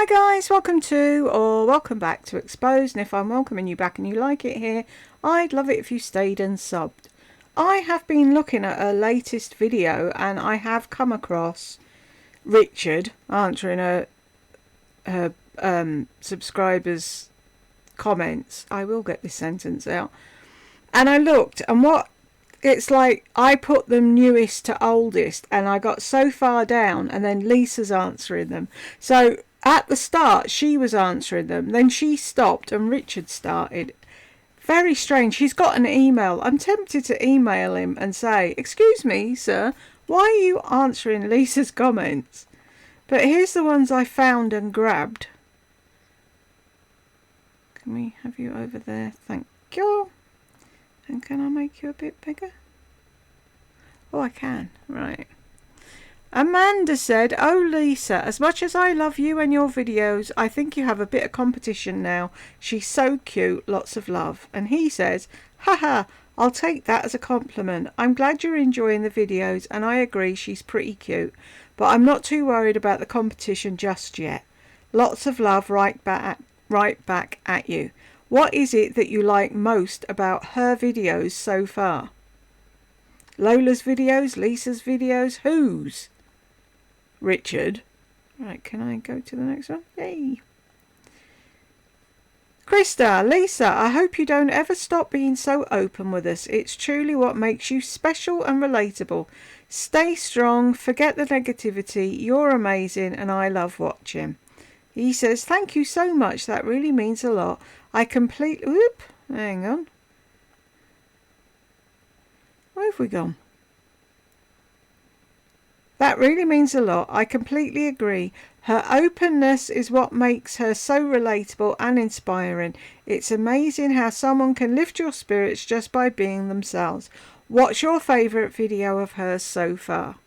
Hi guys, welcome back to Exposed, and if I'm welcoming you back and you like it here, I'd love it if you stayed and subbed. I have been looking at her latest video and I have come across Richard answering her subscribers' comments. I will get this sentence out. And I looked, and it's like I put them newest to oldest, and I got so far down, and then Lisa's answering them. So at the start, she was answering them. Then she stopped, and Richard started. Very strange. He's got an email. I'm tempted to email him and say, "Excuse me, sir, why are you answering Lisa's comments?" But here's the ones I found and grabbed. Can we have you over there? Thank you. And can I make you a bit bigger? Oh, I can. Right. Amanda said, "Oh, Lisa, as much as I love you and your videos, I think you have a bit of competition now. She's so cute. Lots of love." And he says, "Haha, I'll take that as a compliment. I'm glad you're enjoying the videos, and I agree she's pretty cute. But I'm not too worried about the competition just yet. Lots of love right back at you. What is it that you like most about her videos so far?" Lola's videos, Lisa's videos, whose? Richard. Right, can I go to the next one? Yay. Krista, Lisa, I hope you don't ever stop being so open with us. It's truly what makes you special and relatable. Stay strong, forget the negativity. You're amazing and I love watching. He says, "Thank you so much. That really means a lot. Hang on. Where have we gone? That really means a lot. I completely agree. Her openness is what makes her so relatable and inspiring. It's amazing how someone can lift your spirits just by being themselves. What's your favourite video of hers so far?"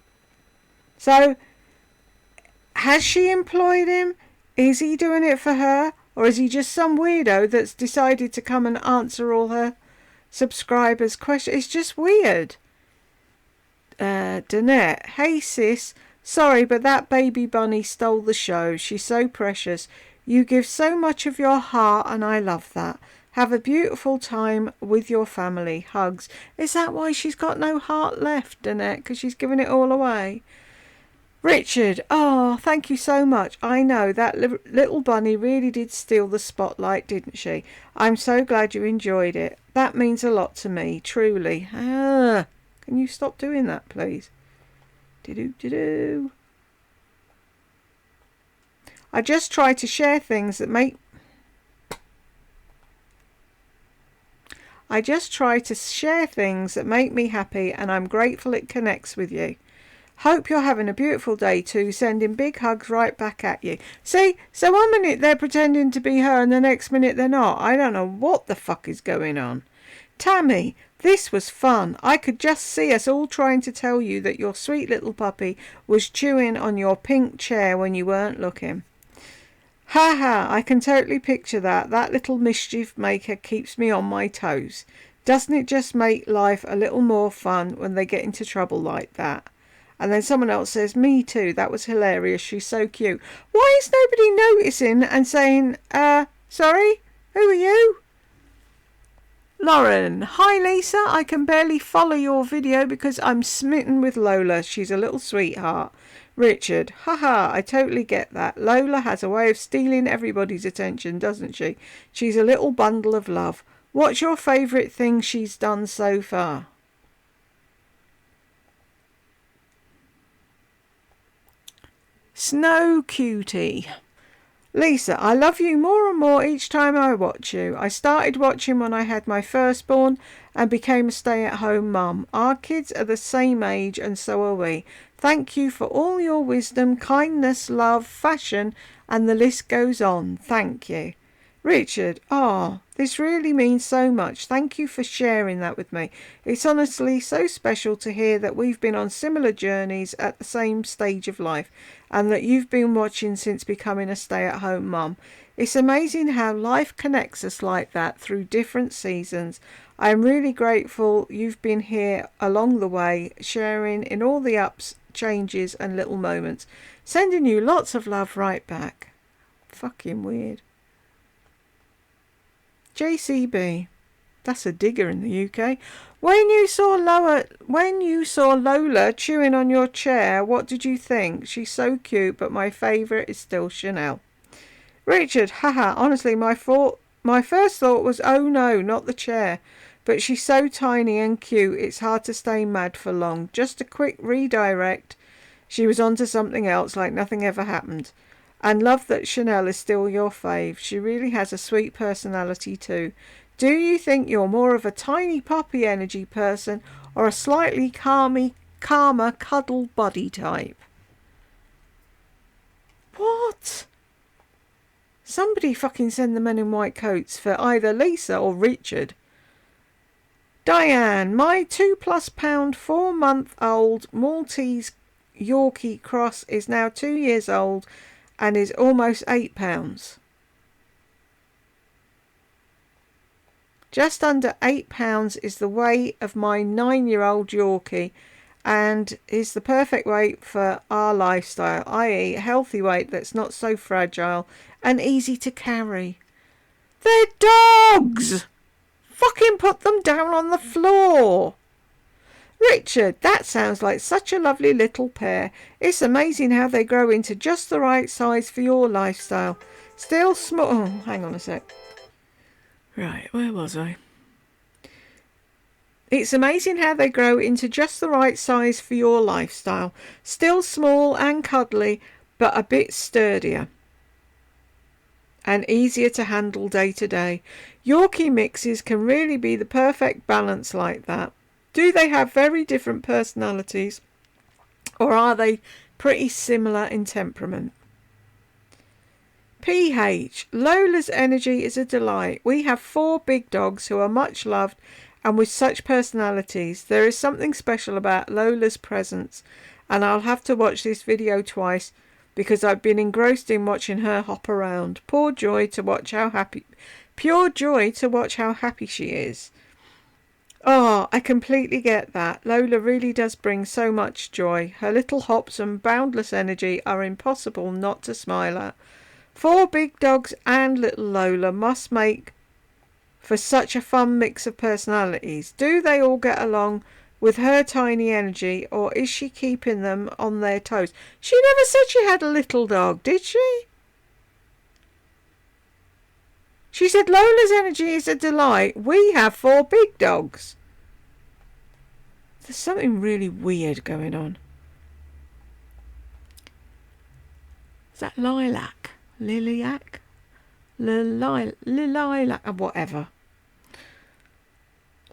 So, has she employed him? Is he doing it for her? Or is he just some weirdo that's decided to come and answer all her subscribers' questions? It's just weird. Danette, "Hey sis, sorry but that baby bunny stole the show. She's so precious. You give so much of your heart and I love that. Have a beautiful time with your family. Hugs." Is that why she's got no heart left, Danette? Because she's given it all away? Richard, "Oh, thank you so much. I know that little bunny really did steal the spotlight, didn't she? I'm so glad you enjoyed it. That means a lot to me, truly." Can you stop doing that, please? I just try to share things that make me happy, and I'm grateful it connects with you. Hope you're having a beautiful day too. Sending big hugs right back at you." See, so one minute they're pretending to be her and the next minute they're not. I don't know what the fuck is going on. Tammy, "This was fun. I could just see us all trying to tell you that your sweet little puppy was chewing on your pink chair when you weren't looking. Haha, I can totally picture that. That little mischief maker keeps me on my toes. Doesn't it just make life a little more fun when they get into trouble like that?" And then someone else says, "Me too. That was hilarious. She's so cute." Why is nobody noticing and saying, sorry? Who are you? Lauren, "Hi Lisa, I can barely follow your video because I'm smitten with Lola. She's a little sweetheart." Richard, "Haha, I totally get that. Lola has a way of stealing everybody's attention, doesn't she? She's a little bundle of love. What's your favourite thing she's done so far?" Snow Cutie, "Lisa, I love you more and more each time I watch you. I started watching when I had my firstborn and became a stay-at-home mum. Our kids are the same age and so are we. Thank you for all your wisdom, kindness, love, fashion, and the list goes on. Thank you." Richard, "Oh, this really means so much. Thank you for sharing that with me. It's honestly so special to hear that we've been on similar journeys at the same stage of life and that you've been watching since becoming a stay-at-home mum. It's amazing how life connects us like that through different seasons. I am really grateful you've been here along the way, sharing in all the ups, changes and little moments. Sending you lots of love right back." Fucking weird. JCB. That's a digger in the UK. When you saw Lola chewing on your chair, what did you think? She's so cute, but my favourite is still Chanel. Richard, haha, honestly, my first thought was, oh no, not the chair. But she's so tiny and cute, it's hard to stay mad for long. Just a quick redirect. She was onto something else, like nothing ever happened. And love that Chanel is still your fave. She really has a sweet personality too. Do you think you're more of a tiny puppy energy person or a slightly calmer cuddle buddy type? What? Somebody fucking send the men in white coats for either Lisa or Richard. Diane, my 2+ pound 4-month-old Maltese Yorkie cross is now 2 years old and is almost 8 pounds. Just under 8 pounds is the weight of my 9-year-old Yorkie and is the perfect weight for our lifestyle, i.e. a healthy weight that's not so fragile and easy to carry. They're dogs! Fucking put them down on the floor. Richard, that sounds like such a lovely little pair. It's amazing how they grow into just the right size for your lifestyle. Still small. Oh, hang on a sec. Right, where was I? It's amazing how they grow into just the right size for your lifestyle. Still small and cuddly, but a bit sturdier and easier to handle day to day. Yorkie mixes can really be the perfect balance like that. Do they have very different personalities, or are they pretty similar in temperament? PH. Lola's energy is a delight. We have 4 big dogs who are much loved and with such personalities. There is something special about Lola's presence, and I'll have to watch this video twice because I've been engrossed in watching her hop around. Pure joy to watch how happy she is. Oh, I completely get that. Lola really does bring so much joy. Her little hops and boundless energy are impossible not to smile at. 4 big dogs and little Lola must make for such a fun mix of personalities. Do they all get along with her tiny energy, or is she keeping them on their toes? She never said she had a little dog, did she? She said Lola's energy is a delight. We have 4 big dogs. There's something really weird going on. Is that lilac? Lilac? Lilac? Whatever.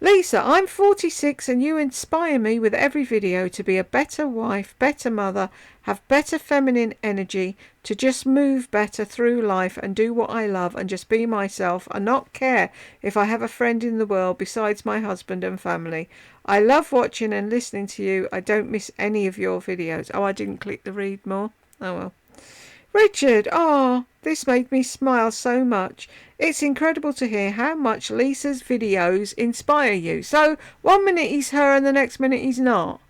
Lisa, I'm 46 and you inspire me with every video to be a better wife, better mother, have better feminine energy, to just move better through life and do what I love and just be myself and not care if I have a friend in the world besides my husband and family. I love watching and listening to you. I don't miss any of your videos. Oh, I didn't click the read more. Oh well. Richard, this made me smile so much. It's incredible to hear how much Lisa's videos inspire you. So, one minute he's her and the next minute he's not.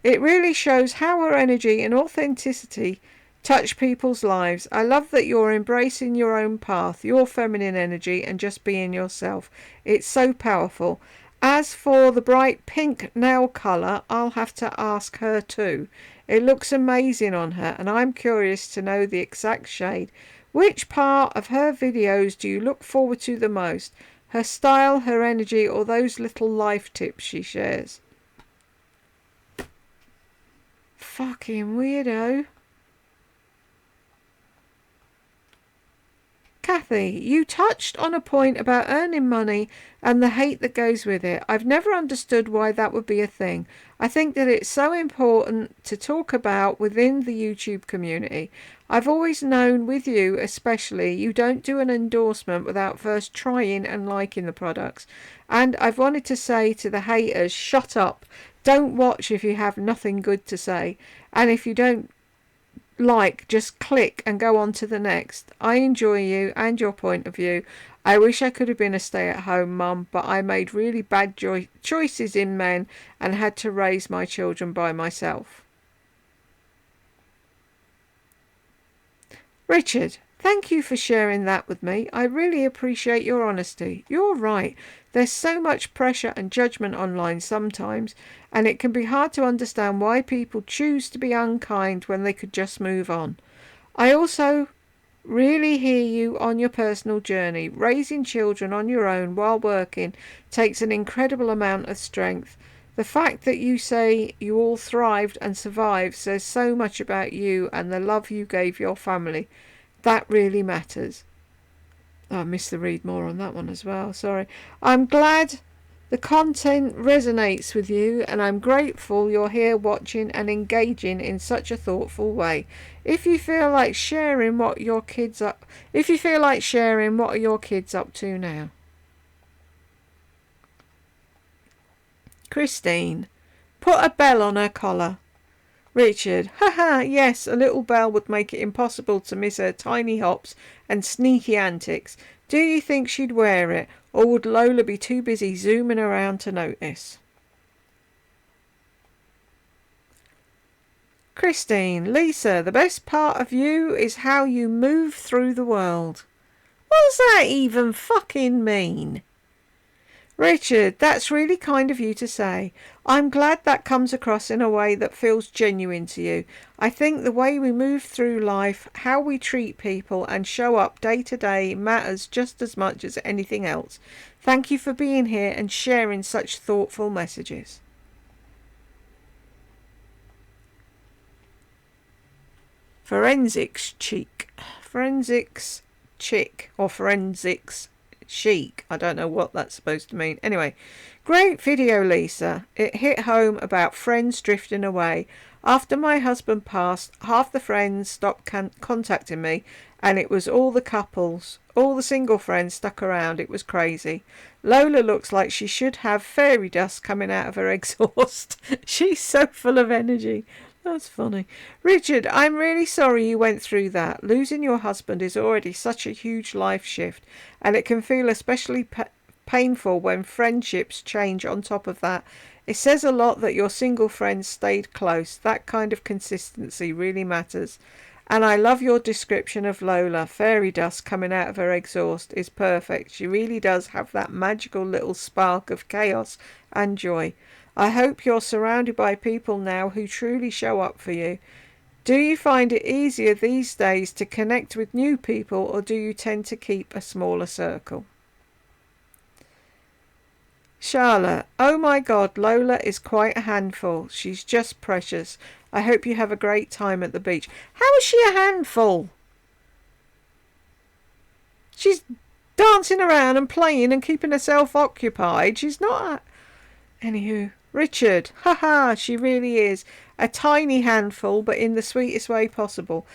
It really shows how her energy and authenticity touch people's lives. I love that you're embracing your own path, your feminine energy, and just being yourself. It's so powerful. As for the bright pink nail colour, I'll have to ask her too. It looks amazing on her, and I'm curious to know the exact shade. Which part of her videos do you look forward to the most? Her style, her energy, or those little life tips she shares? Fucking weirdo. Kathy, you touched on a point about earning money and the hate that goes with it. I've never understood why that would be a thing. I think that it's so important to talk about within the YouTube community. I've always known, with you especially, you don't do an endorsement without first trying and liking the products. And I've wanted to say to the haters, shut up. Don't watch if you have nothing good to say. And if you don't just click and go on to the next. I enjoy you and your point of view. I wish I could have been a stay-at-home mum, but I made really bad choices in men and had to raise my children by myself. Richard, Thank you for sharing that with me. I really appreciate your honesty. You're right. There's so much pressure and judgment online sometimes, and it can be hard to understand why people choose to be unkind when they could just move on. I also really hear you on your personal journey. Raising children on your own while working takes an incredible amount of strength. The fact that you say you all thrived and survived says so much about you and the love you gave your family. That really matters. Oh, I missed the read more on that one as well. Sorry. I'm glad the content resonates with you, and I'm grateful you're here watching and engaging in such a thoughtful way. If you feel like sharing, what are your kids up to now? Christine, put a bell on her collar. Richard, haha, yes, a little bell would make it impossible to miss her tiny hops and sneaky antics. Do you think she'd wear it, or would Lola be too busy zooming around to notice? Christine, Lisa, the best part of you is how you move through the world. What does that even fucking mean? Richard, that's really kind of you to say. I'm glad that comes across in a way that feels genuine to you. I think the way we move through life, how we treat people and show up day to day matters just as much as anything else. Thank you for being here and sharing such thoughtful messages. Forensics chic. Forensics chick or forensics chic. I don't know what that's supposed to mean. Anyway, great video, Lisa. It hit home about friends drifting away. After my husband passed, half the friends stopped contacting me, and it was all the couples. All the single friends stuck around. It was crazy. Lola looks like she should have fairy dust coming out of her exhaust. She's so full of energy. That's funny. Richard, I'm really sorry you went through that. Losing your husband is already such a huge life shift, and it can feel especially painful when friendships change on top of that. It says a lot that your single friends stayed close. That kind of consistency really matters. And I love your description of Lola. Fairy dust coming out of her exhaust is perfect. She really does have that magical little spark of chaos and joy. I hope you're surrounded by people now who truly show up for you. Do you find it easier these days to connect with new people, or do you tend to keep a smaller circle? Charlotte, oh my God, Lola is quite a handful. She's just precious. I hope you have a great time at the beach. How is she a handful? She's dancing around and playing and keeping herself occupied. She's not a... Anywho, Richard, haha, she really is. A tiny handful, but in the sweetest way possible.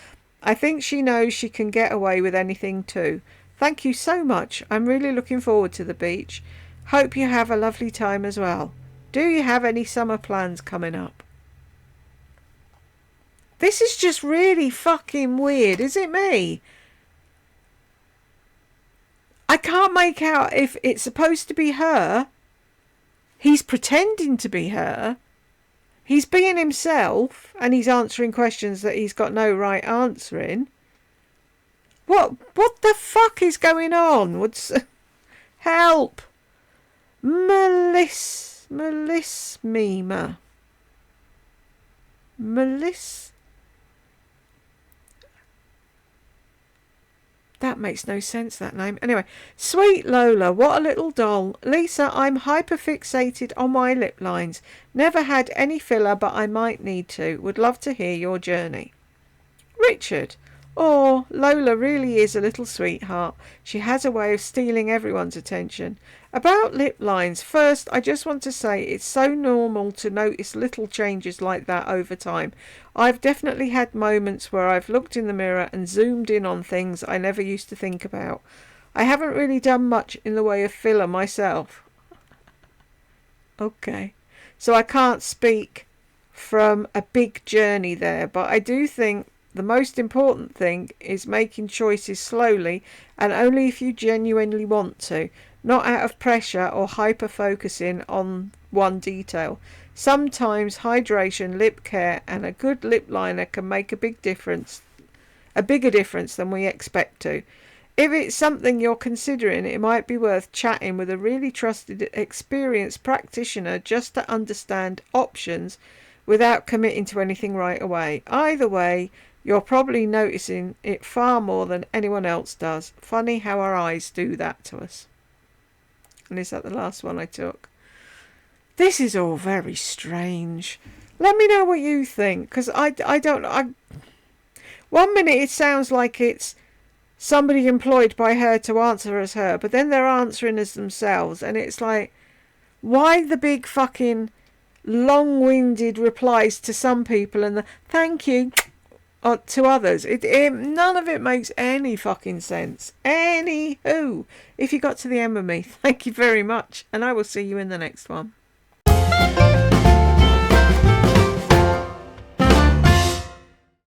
I think she knows she can get away with anything too. Thank you so much. I'm really looking forward to the beach. Hope you have a lovely time as well. Do you have any summer plans coming up? This is just really fucking weird. Is it me? I can't make out if it's supposed to be her. He's pretending to be her. He's being himself, and he's answering questions that he's got no right answer in. What the fuck is going on? Help! Meliss Mima. Meliss. That makes no sense, that name. Anyway, sweet Lola, what a little doll. Lisa, I'm hyperfixated on my lip lines. Never had any filler, but I might need to. Would love to hear your journey. Richard, oh, Lola really is a little sweetheart. She has a way of stealing everyone's attention. About lip lines, first, I just want to say it's so normal to notice little changes like that over time. I've definitely had moments where I've looked in the mirror and zoomed in on things I never used to think about. I haven't really done much in the way of filler myself. Okay. So I can't speak from a big journey there, but I do think the most important thing is making choices slowly and only if you genuinely want to, not out of pressure or hyper-focusing on one detail. Sometimes hydration, lip care and a good lip liner can make a big difference. a bigger difference than we expect to. If it's something you're considering, it might be worth chatting with a really trusted, experienced practitioner just to understand options without committing to anything right away. Either way, you're probably noticing it far more than anyone else does. Funny how our eyes do that to us. And is that the last one I took? This is all very strange. Let me know what you think, because I don't. 1 minute it sounds like it's somebody employed by her to answer as her, but then they're answering as themselves, and it's like, why the big fucking long-winded replies to some people and the thank you to others? None of it makes any fucking sense. Anywho, if you got to the end with me, thank you very much, and I will see you in the next one.